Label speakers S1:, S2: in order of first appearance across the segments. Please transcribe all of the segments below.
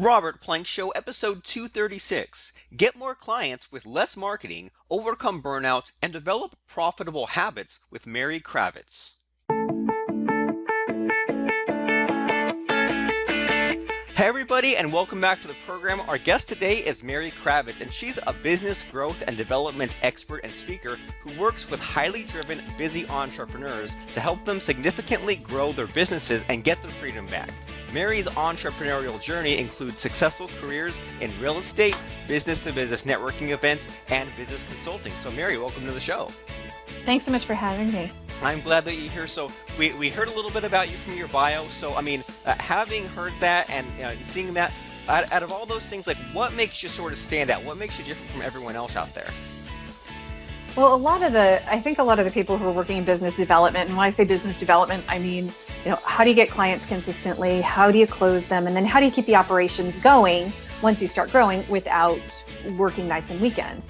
S1: Robert Plank Show, episode 236. Get more clients with less marketing, overcome burnout, and develop profitable habits with Mary Cravets. Hey everybody, and welcome back to the program. Our guest today is Mary Cravets, and she's a business growth and development expert and speaker who works with highly driven, busy entrepreneurs to help them significantly grow their businesses and get their freedom back. Mary's entrepreneurial journey includes successful careers in real estate, business-to-business networking events, and business consulting. So Mary, welcome to the show.
S2: Thanks so much for having me.
S1: I'm glad that you're here. So we heard a little bit about you from your bio. So having heard that and seeing that, out of all those things, like what makes you sort of stand out? What makes you different from everyone else out there?
S2: Well, I think a lot of the people who are working in business development, and when I say business development, I mean, how do you get clients consistently? How do you close them? And then how do you keep the operations going once you start growing without working nights and weekends?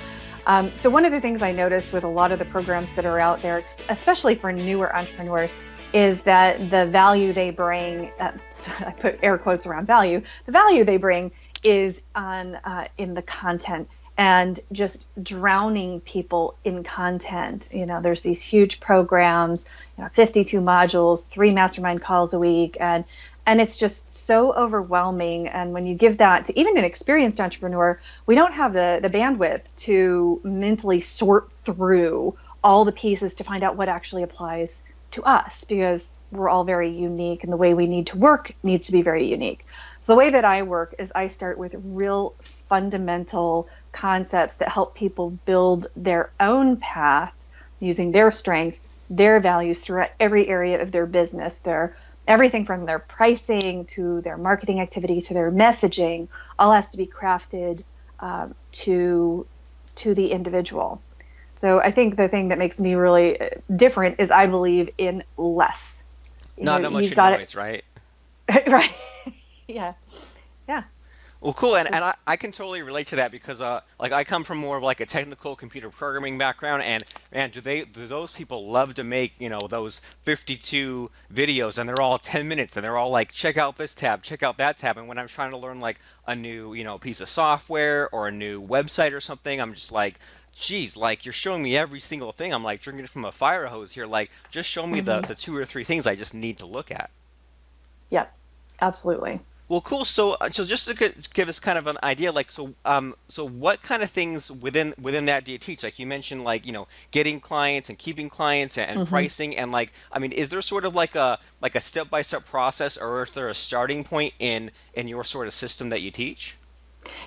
S2: So one of the things I notice with a lot of the programs that are out there, especially for newer entrepreneurs, is that the value they bring, so I put air quotes around value, the value they bring is in the content and just drowning people in content. There's these huge programs, 52 modules, 3 mastermind calls a week, and it's just so overwhelming. And when you give that to even an experienced entrepreneur, we don't have the bandwidth to mentally sort through all the pieces to find out what actually applies to us, because we're all very unique and the way we need to work needs to be very unique. So the way that I work is I start with real fundamental concepts that help people build their own path using their strengths, their values throughout every area of their business, everything from their pricing to their marketing activity to their messaging, all has to be crafted to the individual. So I think the thing that makes me really different is I believe in less.
S1: Not much noise, right?
S2: Right. Yeah.
S1: Well, cool, and I can totally relate to that because I come from more of like a technical computer programming background, and man, do those people love to make those 52 videos, and they're all 10 minutes, and they're all like, check out this tab, check out that tab, and when I'm trying to learn like a new piece of software or a new website or something, I'm just like, geez, like you're showing me every single thing. I'm like drinking it from a fire hose here. Like, just show me the 2 or 3 things I just need to look at.
S2: Yeah, absolutely.
S1: Well, cool. So just to give us kind of an idea, like, so what kind of things within that do you teach? Like you mentioned, like, getting clients and keeping clients and pricing, and like, is there sort of like a step-by-step process, or is there a starting point in your sort of system that you teach?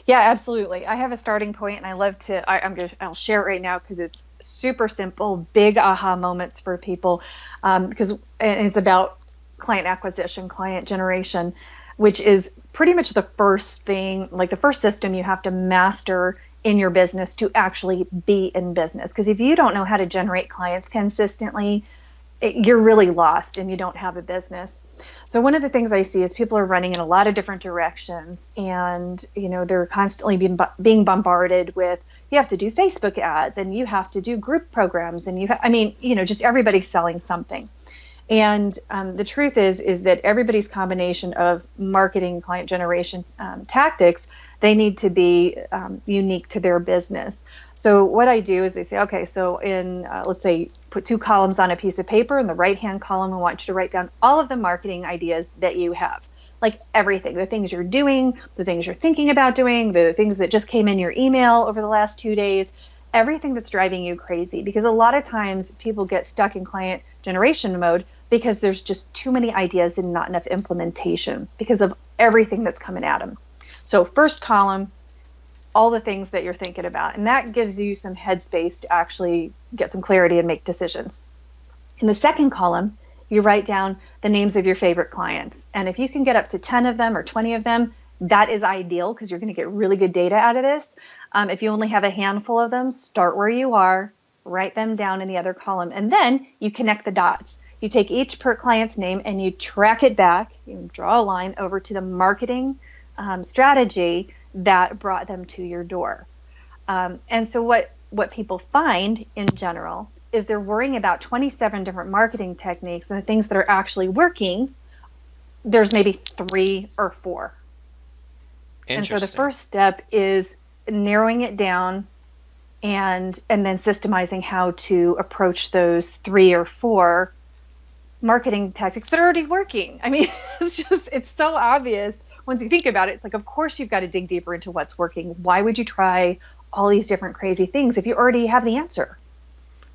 S2: Yeah, absolutely. I have a starting point, and I love to. I'll share it right now because it's super simple, big aha moments for people, because it's about client acquisition, client generation, which is pretty much the first thing, like the first system you have to master in your business to actually be in business. Because if you don't know how to generate clients consistently, you're really lost and you don't have a business. So one of the things I see is people are running in a lot of different directions, and they're constantly being bombarded with, you have to do Facebook ads and you have to do group programs, and just everybody's selling something. And the truth is that everybody's combination of marketing, client generation tactics, they need to be unique to their business. So what I do is I say, okay, so in, let's say, put 2 columns on a piece of paper. In the right-hand column, I want you to write down all of the marketing ideas that you have, like everything, the things you're doing, the things you're thinking about doing, the things that just came in your email over the last 2 days, everything that's driving you crazy. Because a lot of times people get stuck in client generation mode because there's just too many ideas and not enough implementation because of everything that's coming at them. So first column, all the things that you're thinking about, and that gives you some headspace to actually get some clarity and make decisions. In the second column, you write down the names of your favorite clients. And if you can get up to 10 of them or 20 of them, that is ideal because you're going to get really good data out of this. If you only have a handful of them, start where you are, write them down in the other column, and then you connect the dots. You take each per client's name and you track it back. You draw a line over to the marketing strategy that brought them to your door. And so what people find in general is they're worrying about 27 different marketing techniques, and the things that are actually working, there's maybe 3 or 4. And so the
S1: Interesting.
S2: first step is narrowing it down and then systemizing how to approach those 3 or 4 marketing tactics that are already working. I mean, it's so obvious once you think about it. It's like, of course, you've got to dig deeper into what's working. Why would you try all these different crazy things if you already have the answer?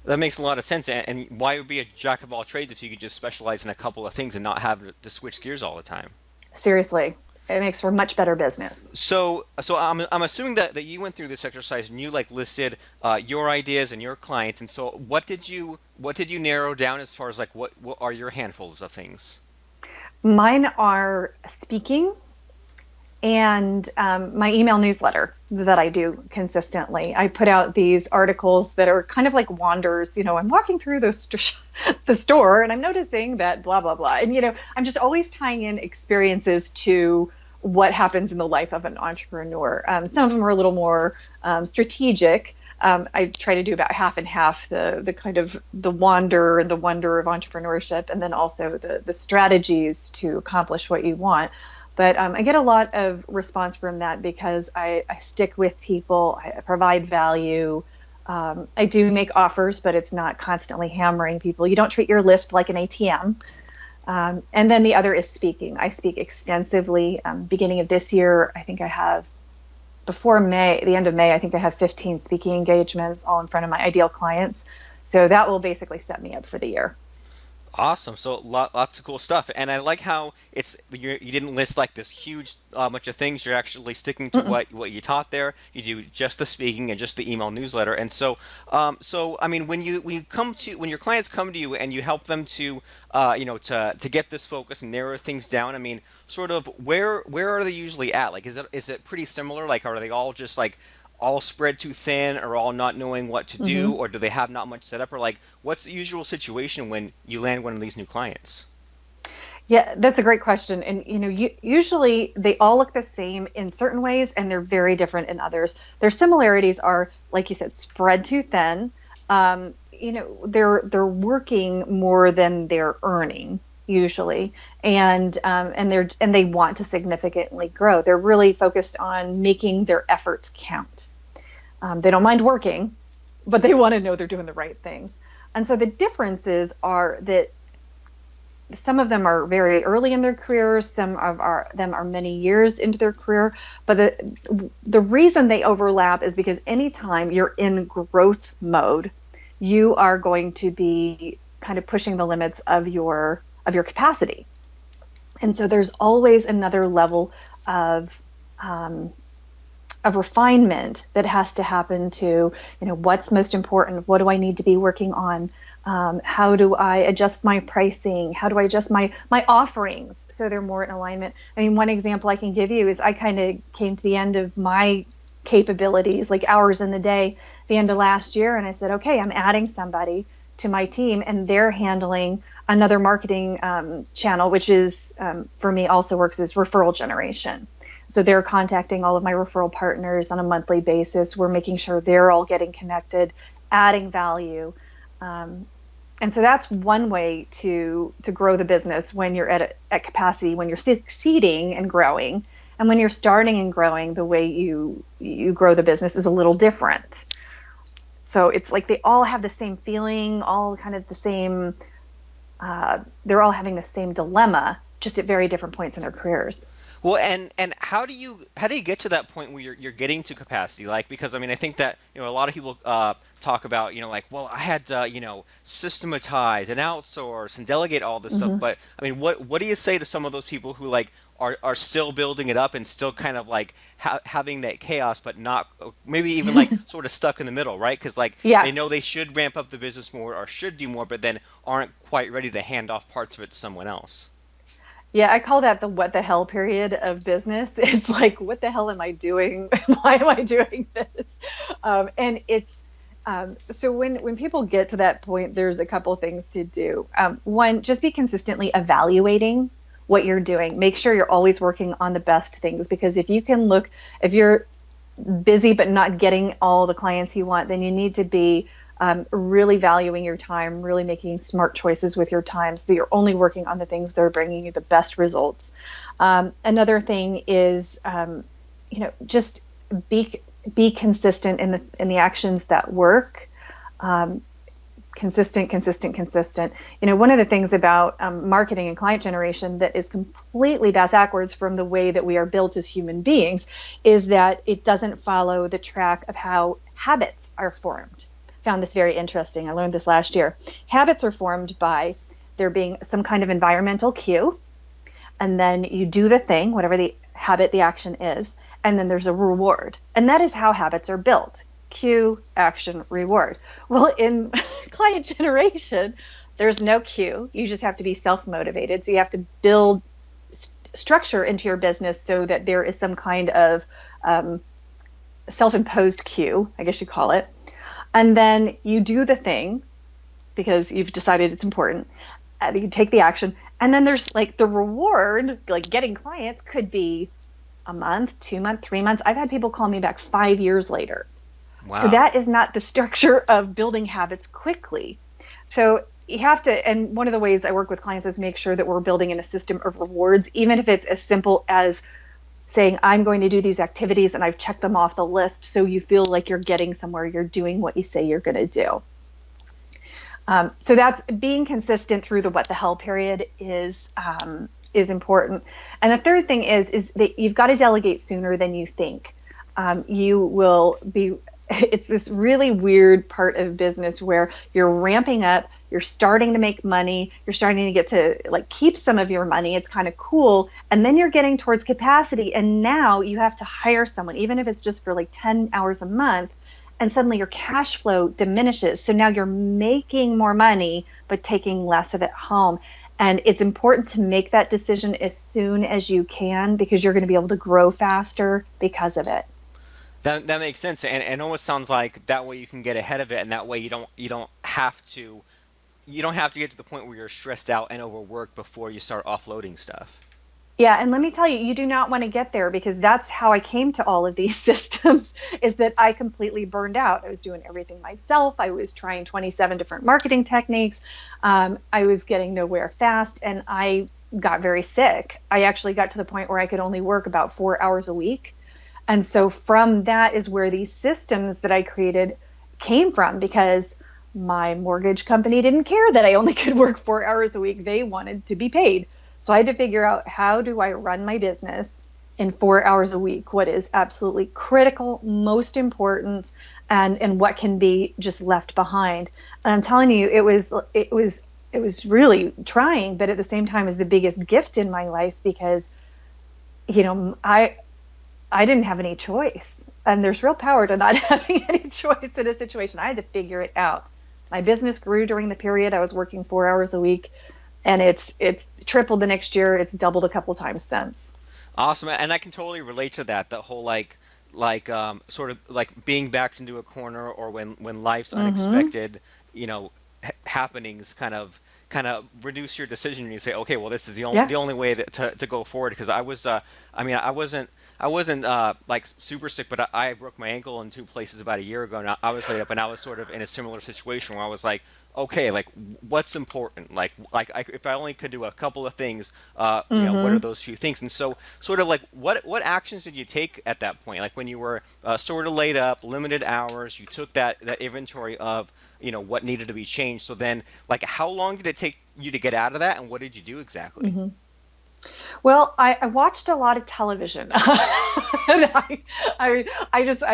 S1: That makes a lot of sense. And why would be a jack of all trades if you could just specialize in a couple of things and not have to switch gears all the time?
S2: Seriously, it makes for much better business.
S1: So I'm assuming that you went through this exercise and you like listed your ideas and your clients. And so what did you narrow down as far as like what are your handfuls of things?
S2: Mine are speaking and my email newsletter that I do consistently. I put out these articles that are kind of like wanders. I'm walking through the store and I'm noticing that blah, blah, blah. And, I'm just always tying in experiences to what happens in the life of an entrepreneur. Some of them are a little more strategic. I try to do about half and half, the kind of the wander and the wonder of entrepreneurship, and then also the strategies to accomplish what you want. But I get a lot of response from that because I stick with people, I provide value. I do make offers, but it's not constantly hammering people. You don't treat your list like an ATM. And then the other is speaking. I speak extensively. Beginning of this year, I think I have, before May, the end of May, I think I have 15 speaking engagements all in front of my ideal clients. So that will basically set me up for the year.
S1: Awesome. So lots of cool stuff, and I like how you didn't list like this huge bunch of things. You're actually sticking to
S2: Mm-mm.
S1: what you taught there. You do just the speaking and just the email newsletter, and so I mean, when your clients come to you and you help them to to get this focus and narrow things down. I mean, sort of where are they usually at? Like, is it pretty similar? Like, are they all just like all spread too thin or all not knowing what to do,
S2: Mm-hmm.
S1: or do they have not much set up, or like what's the usual situation when you land one of these new clients?
S2: Yeah, that's a great question. And usually they all look the same in certain ways, and they're very different in others. Their similarities are, like you said, spread too thin. They're working more than they're earning usually, and they want to significantly grow. They're really focused on making their efforts count. They don't mind working, but they want to know they're doing the right things. And so the differences are that some of them are very early in their careers, them are many years into their career, but the reason they overlap is because anytime you're in growth mode, you are going to be kind of pushing the limits of your capacity. And so there's always another level of um, of refinement that has to happen to, what's most important, what do I need to be working on, how do I adjust my pricing, how do I adjust my offerings so they're more in alignment. I mean, one example I can give you is I kind of came to the end of my capabilities, like hours in the day, the end of last year, and I said, okay, I'm adding somebody to my team, and they're handling another marketing channel, which is for me also works as referral generation. So they're contacting all of my referral partners on a monthly basis. We're making sure they're all getting connected, adding value. Um, and so that's one way to grow the business when you're at capacity, when you're succeeding and growing. And when you're starting and growing, the way you grow the business is a little different. So it's like they all have the same feeling, all kind of the same, they're all having the same dilemma, just at very different points in their careers.
S1: Well, and how do you get to that point where you're getting to capacity? Like, because I mean, I think that a lot of people talk about like, well, I had to systematize and outsource and delegate all this stuff.
S2: Mm-hmm.
S1: But I mean, what do you say to some of those people who like are still building it up and still kind of like having that chaos, but not maybe even like sort of stuck in the middle, right? Because like
S2: Yeah.
S1: they know they should ramp up the business more or should do more, but then aren't quite ready to hand off parts of it to someone else.
S2: Yeah, I call that the what the hell period of business. It's like, what the hell am I doing? Why am I doing this? And it's so when people get to that point, there's a couple things to do. One, just be consistently evaluating what you're doing. Make sure you're always working on the best things, because if you're busy but not getting all the clients you want, then you need to be really valuing your time, really making smart choices with your time so that you're only working on the things that are bringing you the best results. Another thing is just be be consistent in the actions that work. Um, consistent. One of the things about marketing and client generation that is completely backwards from the way that we are built as human beings is that it doesn't follow the track of how habits are formed. Found this very interesting. I learned this last year. Habits are formed by there being some kind of environmental cue, and then you do the thing, whatever the habit, the action is, and then there's a reward. And that is how habits are built. Cue, action, reward. Well, in client generation, there's no cue. You just have to be self-motivated. So you have to build structure into your business so that there is some kind of self-imposed cue, I guess you call it. And then you do the thing because you've decided it's important. You take the action. And then there's like the reward, like getting clients could be a month, 2 months, 3 months. I've had people call me back 5 years later.
S1: Wow.
S2: So that is not the structure of building habits quickly. So you have to, and one of the ways I work with clients is make sure that we're building in a system of rewards, even if it's as simple as saying, I'm going to do these activities and I've checked them off the list. So you feel like you're getting somewhere, you're doing what you say you're going to do. So that's being consistent through the what the hell period is important. And the third thing is that you've got to delegate sooner than you think. You will be, it's this really weird part of business where you're ramping up, you're starting to make money, you're starting to get to like keep some of your money. It's kind of cool. And then you're getting towards capacity. And now you have to hire someone, even if it's just for like 10 hours a month. And suddenly your cash flow diminishes. So now you're making more money, but taking less of it home. And it's important to make that decision as soon as you can because you're going to be able to grow faster because of it.
S1: That makes sense, and it almost sounds like that way you can get ahead of it, and that way you don't have to get to the point where you're stressed out and overworked before you start offloading stuff.
S2: Yeah, and let me tell you, you do not want to get there because that's how I came to all of these systems is that I completely burned out. I was doing everything myself. I was trying 27 different marketing techniques. I was getting nowhere fast and I got very sick. I actually got to the point where I could only work about 4 hours a week. And so from that is where these systems that I created came from because my mortgage company didn't care that I only could work 4 hours a week. They wanted to be paid. So I had to figure out how do I run my business in 4 hours a week, what is absolutely critical, most important, and what can be just left behind. And I'm telling you, it was really trying, but at the same time is the biggest gift in my life because, I didn't have any choice. And there's real power to not having any choice in a situation. I had to figure it out. My business grew during the period I was working 4 hours a week. And it's tripled the next year. It's doubled a couple times since.
S1: Awesome, and I can totally relate to that. The whole sort of like being backed into a corner, or when life's
S2: Mm-hmm.
S1: unexpected, happenings kind of reduce your decision, and you say, okay, well, this is
S2: Yeah.
S1: the only way to go forward. Because I wasn't like super sick, but I broke my ankle in two places about a year ago, and I was laid up, and I was sort of in a similar situation where I was like, okay, like what's important? If I only could do a couple of things, what are
S2: Mm-hmm.
S1: those few things? And so, sort of like, what actions did you take at that point? Like when you were sort of laid up, limited hours, you took that inventory of what needed to be changed. So then, like, how long did it take you to get out of that, and what did you do exactly?
S2: Mm-hmm. Well, I watched a lot of television. I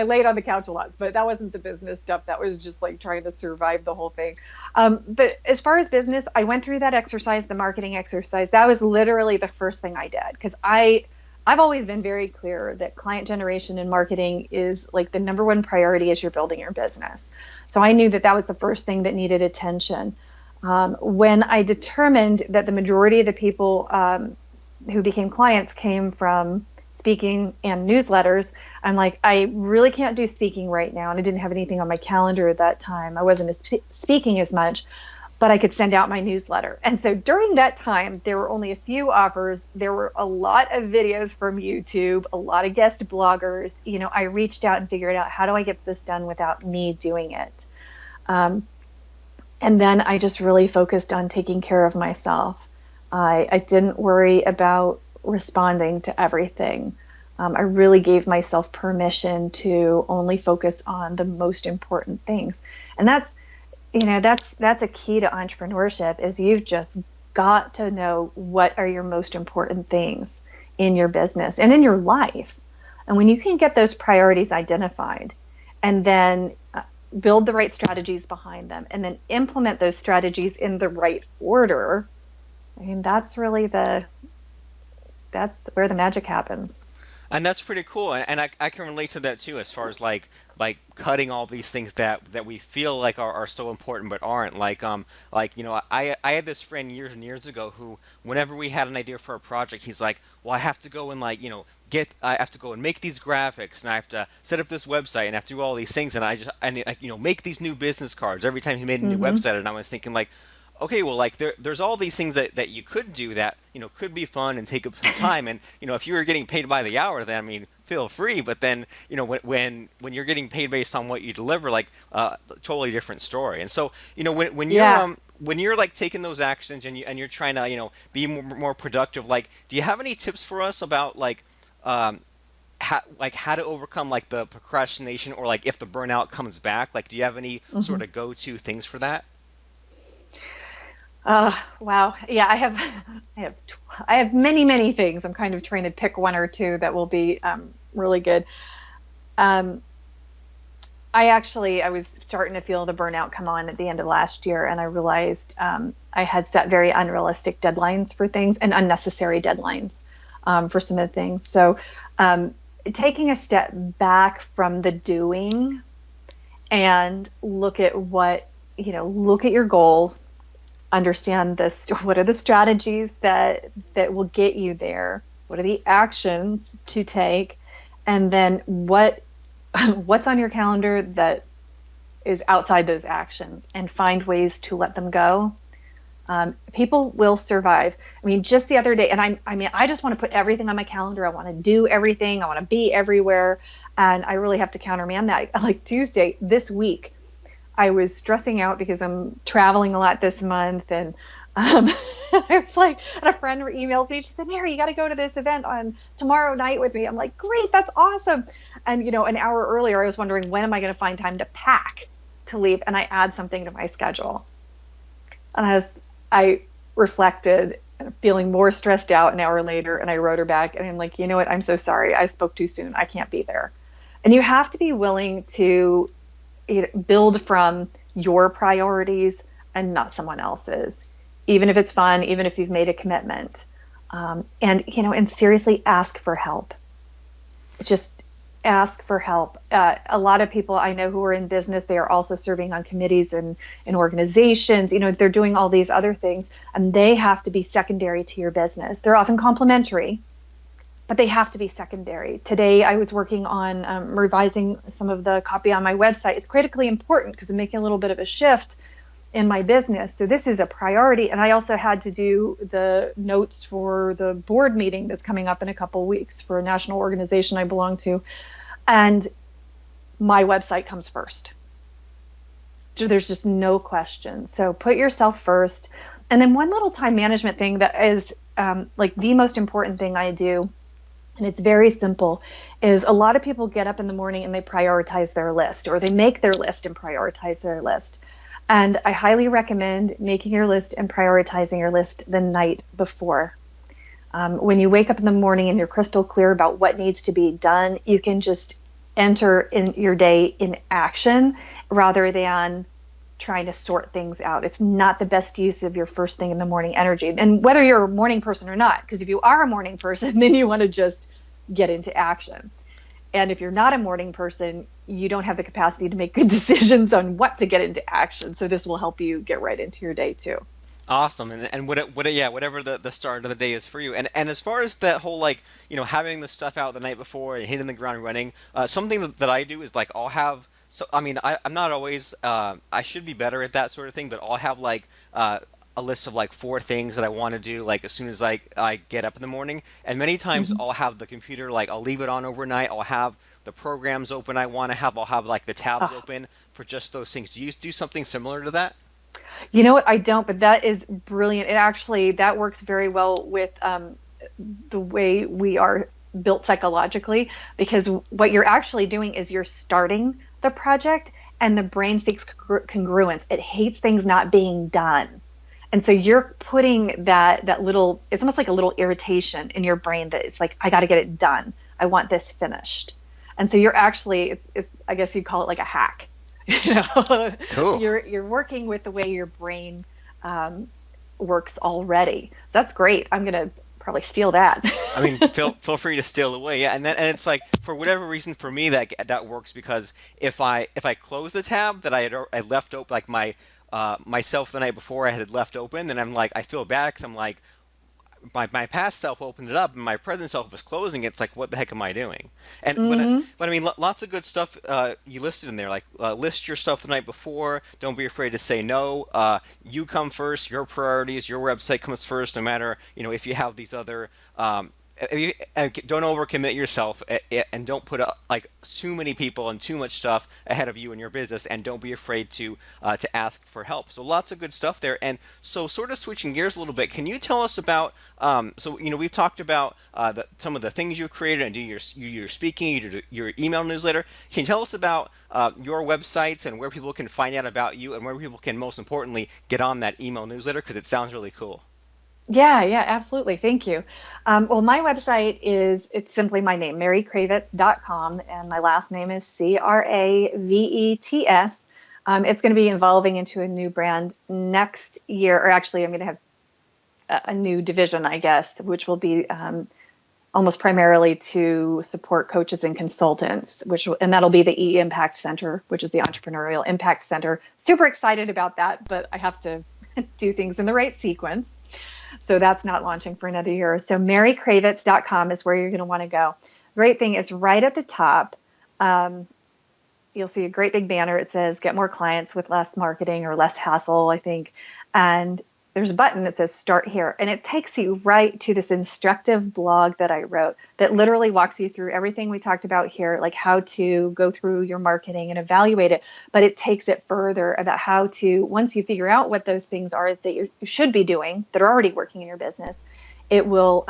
S2: laid on the couch a lot, but that wasn't the business stuff. That was just like trying to survive the whole thing. But as far as business, I went through that exercise, the marketing exercise. That was literally the first thing I did because I've always been very clear that client generation and marketing is like the number one priority as you're building your business. So I knew that that was the first thing that needed attention. When I determined that the majority of the people who became clients came from speaking and newsletters, I'm like, I really can't do speaking right now. And I didn't have anything on my calendar at that time. I wasn't speaking as much, but I could send out my newsletter. And so during that time, there were only a few offers. There were a lot of videos from YouTube, a lot of guest bloggers. I reached out and figured out how do I get this done without me doing it. And then I just really focused on taking care of myself. I didn't worry about responding to everything. I really gave myself permission to only focus on the most important things. And that's a key to entrepreneurship is you've just got to know what are your most important things in your business and in your life. And when you can get those priorities identified and then build the right strategies behind them and then implement those strategies in the right order, I mean, that's where the magic happens.
S1: And that's pretty cool, and I can relate to that too, as far as like cutting all these things that we feel like are so important but aren't. Like I had this friend years and years ago who, whenever we had an idea for a project, he's like, well, I have to go and get I have to go and make these graphics, and I have to set up this website, and I have to do all these things, and I make these new business cards every time he made a new
S2: Mm-hmm.
S1: website, and I was thinking like, okay, well, like there's all these things that you could do that could be fun and take up some time, and if you were getting paid by the hour, then I mean, feel free. But then when you're getting paid based on what you deliver, like totally different story. And so
S2: Yeah.
S1: when you're like taking those actions and you're trying to be more productive, like do you have any tips for us about um, how to overcome like the procrastination, or like if the burnout comes back, like do you have any
S2: Mm-hmm.
S1: sort of go-to things for that?
S2: Wow. Yeah, I have, I have many, many things. I'm kind of trying to pick one or two that will be really good. Um, I was starting to feel the burnout come on at the end of last year, and I realized I had set very unrealistic deadlines for things and unnecessary deadlines for some of the things. So, um, taking a step back from the doing and look at your goals, understand this, what are the strategies that will get you there, what are the actions to take, and then what's on your calendar that is outside those actions, and find ways to let them go. People will survive. I mean, just the other day, and I just want to put everything on my calendar. I want to do everything. I want to be everywhere, and I really have to countermand that. Like Tuesday this week, I was stressing out because I'm traveling a lot this month, and um, I was like, and a friend emails me. She said, "Mary, you got to go to this event on tomorrow night with me." I'm like, "Great, that's awesome!" And an hour earlier, I was wondering when am I going to find time to pack to leave, and I add something to my schedule. And as I reflected, and feeling more stressed out an hour later, and I wrote her back, and I'm like, "You know what? I'm so sorry. I spoke too soon. I can't be there." And you have to be willing to build from your priorities and not someone else's, even if it's fun, even if you've made a commitment. And seriously ask for help. Just ask for help. A lot of people I know who are in business, they are also serving on committees and organizations. They're doing all these other things, and they have to be secondary to your business. They're often complementary, but they have to be secondary. Today, I was working on revising some of the copy on my website. It's critically important because I'm making a little bit of a shift in my business. So this is a priority. And I also had to do the notes for the board meeting that's coming up in a couple of weeks for a national organization I belong to. And my website comes first. So there's just no question. So put yourself first. And then one little time management thing that is like the most important thing I do, and it's very simple, is a lot of people get up in the morning and they prioritize their list, or they make their list and prioritize their list. And I highly recommend making your list and prioritizing your list the night before. When you wake up in the morning and you're crystal clear about what needs to be done, you can just enter in your day in action rather than trying to sort things out. It's not the best use of your first thing in the morning energy. And whether you're a morning person or not, because if you are a morning person, then you want to just get into action. And if you're not a morning person, you don't have the capacity to make good decisions on what to get into action. So this will help you get right into your day too.
S1: Awesome, and yeah, whatever the start of the day is for you, and as far as that whole like having the stuff out the night before and hitting the ground running, something that I do is like I'll have, so I mean I'm not always I should be better at that sort of thing, but I'll have like a list of like four things that I want to do like as soon as I get up in the morning, and many times
S2: Mm-hmm.
S1: I'll have the computer, like I'll leave it on overnight, I'll have the programs open I want to have, I'll have like the tabs
S2: Oh,
S1: open for just those things. Do you do something similar to that?
S2: you know what? I don't, but that is brilliant. It actually, that works very well with the way we are. built psychologically, because what you're actually doing is you're starting the project, and the brain seeks congruence. It hates things not being done. And so you're putting that little, it's almost like a little irritation in your brain that it's like, I got to get it done. I want this finished. And so you're actually, I guess you'd call it like a hack. You know,
S1: Cool.
S2: you're working with the way your brain works already. So that's great. I'm gonna probably steal that.
S1: I mean, feel free to steal away. Yeah, and it's like for whatever reason for me that works because if I close the tab that I left open like my myself the night before I had left open, then I'm like I feel bad because I'm like my past self opened it up and my present self was closing it. It's like what the heck am I doing? And
S2: Hmm.
S1: but I mean lots of good stuff you listed in there like list your stuff the night before. Don't be afraid to say no. You come first. Your priorities. Your website comes first. No matter if you have these other. Don't overcommit yourself and don't put like too many people and too much stuff ahead of you in your business and don't be afraid to ask for help. So lots of good stuff there. And so sort of switching gears a little bit, can you tell us about so we've talked about some of the things you created and do your speaking, you do your email newsletter. Can you tell us about your websites and where people can find out about you and where people can most importantly get on that email newsletter because it sounds really cool.
S2: Yeah, yeah, absolutely. Thank you. Well, my website it's simply my name, marycravets.com, and my last name is Cravets. It's going to be evolving into a new brand next year, or actually, I'm going to have a new division, I guess, which will be almost primarily to support coaches and consultants, and that'll be the Impact Center, which is the Entrepreneurial Impact Center. Super excited about that, but I have to do things in the right sequence. So that's not launching for another year. So marycravets.com is where you're going to want to go. Great thing is right at the top. You'll see a great big banner. It says get more clients with less marketing or less hassle, I think. And there's a button that says start here. And it takes you right to this instructive blog that I wrote that literally walks you through everything we talked about here, like how to go through your marketing and evaluate it. But it takes it further about how to, once you figure out what those things are that you should be doing that are already working in your business, it will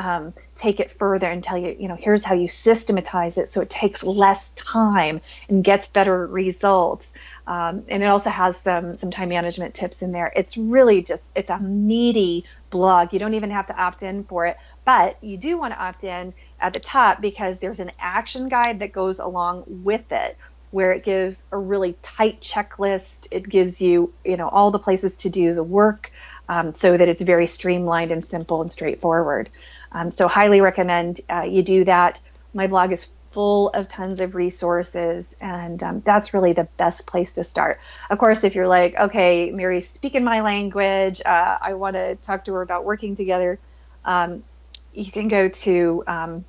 S2: take it further and tell you, here's how you systematize it so it takes less time and gets better results. And it also has some time management tips in there. It's really it's a meaty blog. You don't even have to opt in for it, but you do want to opt in at the top because there's an action guide that goes along with it where it gives a really tight checklist. It gives you, all the places to do the work so that it's very streamlined and simple and straightforward. So highly recommend you do that. My blog is full of tons of resources, and that's really the best place to start. Of course, if you're like, okay, Mary's speaking my language, I want to talk to her about working together, you can go to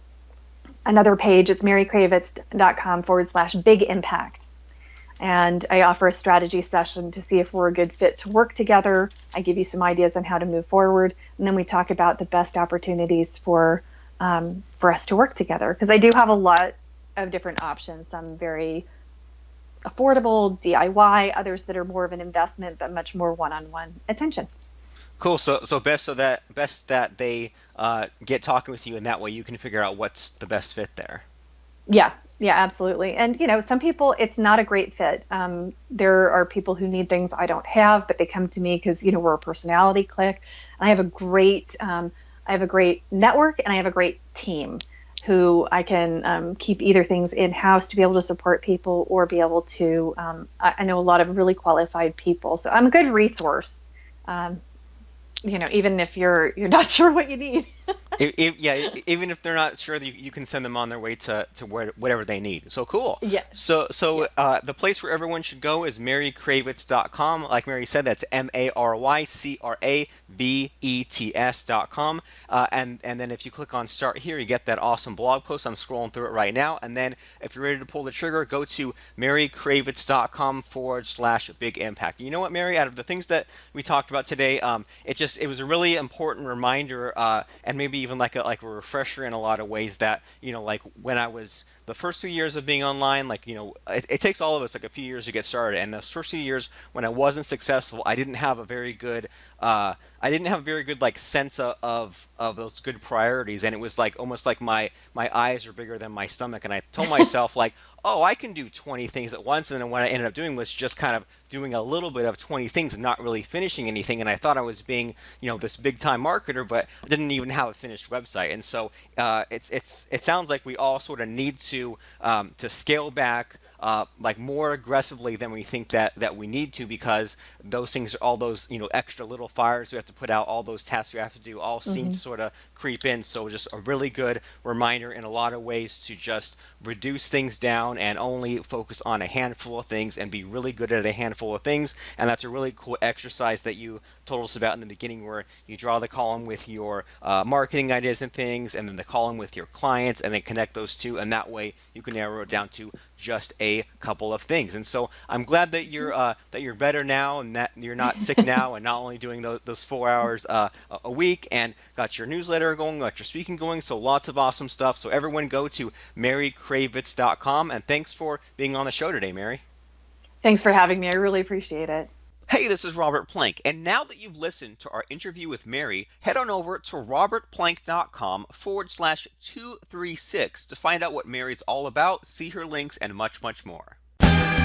S2: another page. It's marycravets.com/big impact. And I offer a strategy session to see if we're a good fit to work together. I give you some ideas on how to move forward. And then we talk about the best opportunities for us to work together. Because I do have a lot of different options. Some very affordable DIY, others that are more of an investment, but much more one-on-one attention.
S1: Cool. So best that they get talking with you, and that way you can figure out what's the best fit there.
S2: Yeah, yeah, absolutely. And some people it's not a great fit. There are people who need things I don't have, but they come to me because we're a personality click. And I have a great network, and I have a great team who I can keep either things in house to be able to support people or be able to. I know a lot of really qualified people, so I'm a good resource. Um, even if you're not sure what you need.
S1: Yeah, even if they're not sure, you can send them on their way to whatever they need. So cool.
S2: Yes.
S1: So
S2: Yeah.
S1: the place where everyone should go is marycravets.com. Like Mary said, that's MaryCravets.com. And then if you click on start here, you get that awesome blog post. I'm scrolling through it right now. And then if you're ready to pull the trigger, go to marycravets.com/big impact. You know what, Mary? Out of the things that we talked about today, it was a really important reminder, and maybe even like a refresher in a lot of ways that like when I was the first few years of being online, like, it takes all of us like a few years to get started. And those first few years when I wasn't successful, I didn't have a very good, like sense of those good priorities. And it was like almost like my eyes are bigger than my stomach. And I told myself like, oh, I can do 20 things at once. And then what I ended up doing was just kind of doing a little bit of 20 things and not really finishing anything. And I thought I was being, this big time marketer, but I didn't even have a finished website. And so it sounds like we all sort of need to scale back like more aggressively than we think that we need to, because those things, all those extra little fires we have to put out, all those tasks we have to do, all seem to
S2: Hmm.
S1: sort of creep in. So just a really good reminder in a lot of ways to just reduce things down and only focus on a handful of things and be really good at a handful of things. And that's a really cool exercise that you told us about in the beginning, where you draw the column with your marketing ideas and things, and then the column with your clients, and then connect those two, and that way you can narrow it down to just a couple of things. And so I'm glad that you're better now, and that you're not sick now, and not only doing those 4 hours a week, and got your newsletter going, got your speaking going. So lots of awesome stuff. So everyone go to marycravets.com, and thanks for being on the show today, Mary.
S2: Thanks for having me. I really appreciate it.
S1: Hey, this is Robert Plank, and now that you've listened to our interview with Mary, head on over to robertplank.com/236 to find out what Mary's all about, see her links, and much, much more.